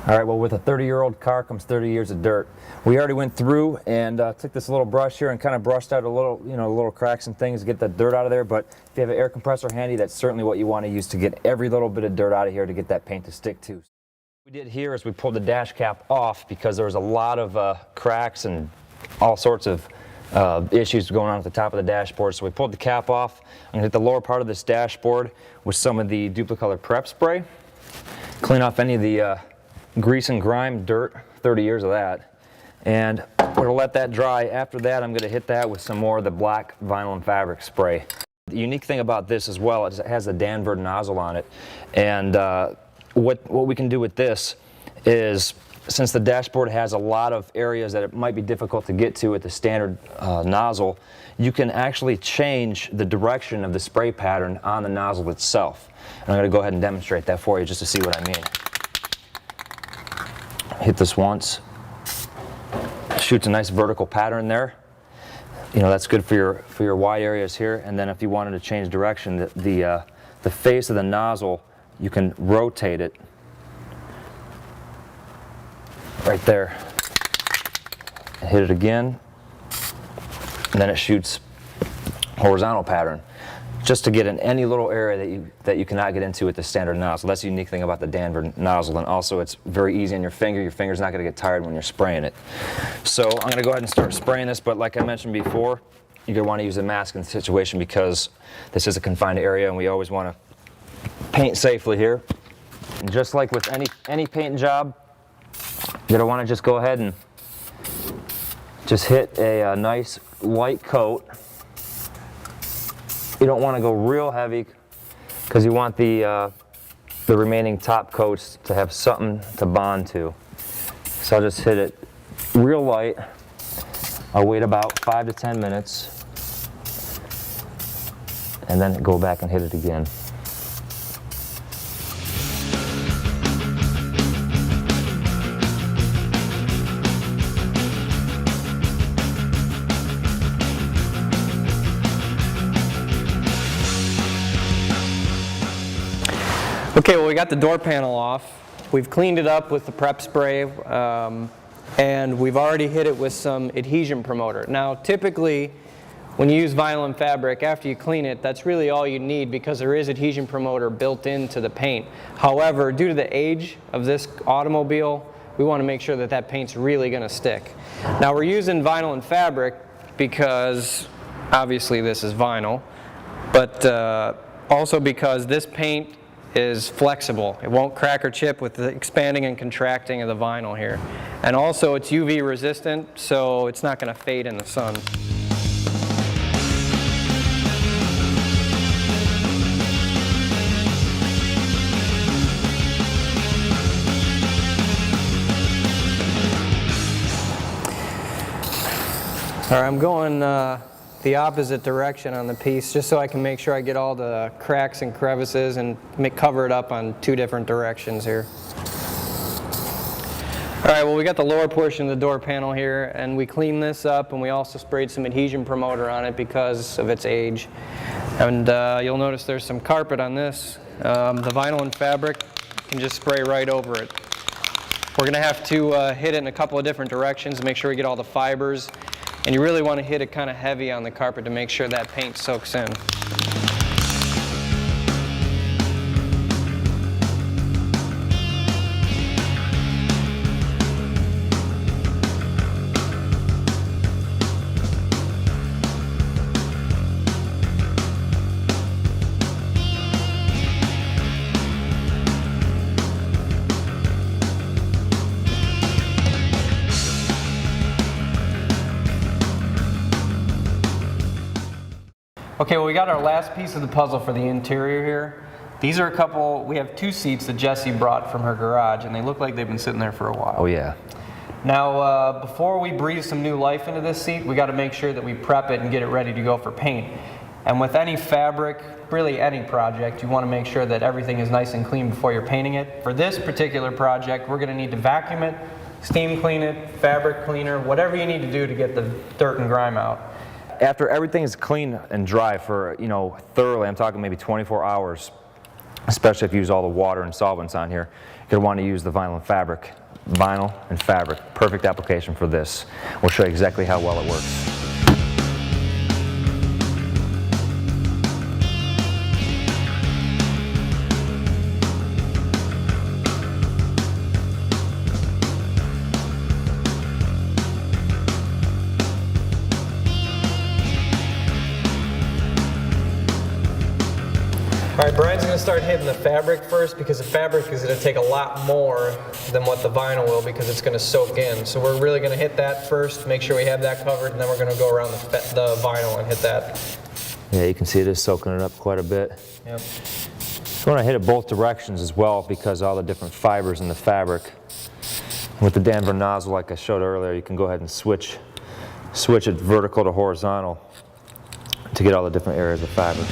All right, well, with a 30-year-old car comes 30 years of dirt. We already went through and took this little brush here and kind of brushed out a little, little cracks and things to get the dirt out of there. But if you have an air compressor handy, that's certainly what you want to use to get every little bit of dirt out of here to get that paint to stick to. What we did here is we pulled the dash cap off because there was a lot of cracks and all sorts of issues going on at the top of the dashboard. So we pulled the cap off. I'm going to hit the lower part of this dashboard with some of the Duplicolor prep spray. Clean off any of the grease and grime, dirt, 30 years of that. And we're going to let that dry. After that, I'm going to hit that with some more of the black vinyl and fabric spray. The unique thing about this as well is it has a Danvers nozzle on it. And what we can do with this is, since the dashboard has a lot of areas that it might be difficult to get to with the standard nozzle, you can actually change the direction of the spray pattern on the nozzle itself. And I'm going to go ahead and demonstrate that for you just to see what I mean. Hit this once, shoots a nice vertical pattern there. That's good for your wide areas here. And then if you wanted to change direction, the face of the nozzle, you can rotate it right there. And hit it again, and then it shoots horizontal pattern, just to get in any little area that you cannot get into with the standard nozzle. That's the unique thing about the Danvers nozzle, and also it's very easy on your finger. Your finger's not going to get tired when you're spraying it. So I'm going to go ahead and start spraying this, but like I mentioned before, you're going to want to use a mask in the situation because this is a confined area and we always want to paint safely here. And just like with any paint job, you're going to want to just go ahead and just hit a nice light coat. You don't want to go real heavy because you want the remaining top coats to have something to bond to. So I'll just hit it real light. I'll wait about 5 to 10 minutes and then go back and hit it again. Okay, well, we got the door panel off. We've cleaned it up with the prep spray, and we've already hit it with some adhesion promoter. Now, typically, when you use vinyl and fabric, after you clean it, that's really all you need because there is adhesion promoter built into the paint. However, due to the age of this automobile, we want to make sure that that paint's really going to stick. Now, we're using vinyl and fabric because, obviously, this is vinyl, but also because this paint is flexible. It won't crack or chip with the expanding and contracting of the vinyl here. And also it's UV resistant, so it's not going to fade in the sun. All right, I'm going the opposite direction on the piece just so I can make sure I get all the cracks and crevices and cover it up on 2 different directions here. All right, well, we got the lower portion of the door panel here, and we cleaned this up, and we also sprayed some adhesion promoter on it because of its age. And you'll notice there's some carpet on this. The vinyl and fabric, you can just spray right over it. We're going to have to hit it in a couple of different directions to make sure we get all the fibers. And you really want to hit it kind of heavy on the carpet to make sure that paint soaks in. Okay, well, we got our last piece of the puzzle for the interior here. These are we have 2 seats that Jessie brought from her garage, and they look like they've been sitting there for a while. Oh yeah. Now, before we breathe some new life into this seat, we got to make sure that we prep it and get it ready to go for paint. And with any fabric, really any project, you want to make sure that everything is nice and clean before you're painting it. For this particular project, we're going to need to vacuum it, steam clean it, fabric cleaner, whatever you need to do to get the dirt and grime out. After everything is clean and dry for, thoroughly, I'm talking maybe 24 hours, especially if you use all the water and solvents on here. You're going to want to use the vinyl and fabric. Vinyl and fabric, perfect application for this. We'll show you exactly how well it works. All right, Brian's going to start hitting the fabric first because the fabric is going to take a lot more than what the vinyl will because it's going to soak in. So we're really going to hit that first, make sure we have that covered, and then we're going to go around the vinyl and hit that. Yeah, you can see it is soaking it up quite a bit. Yep. You want to hit it both directions as well because all the different fibers in the fabric. With the Danver nozzle, like I showed earlier, you can go ahead and switch it vertical to horizontal to get all the different areas of fabric.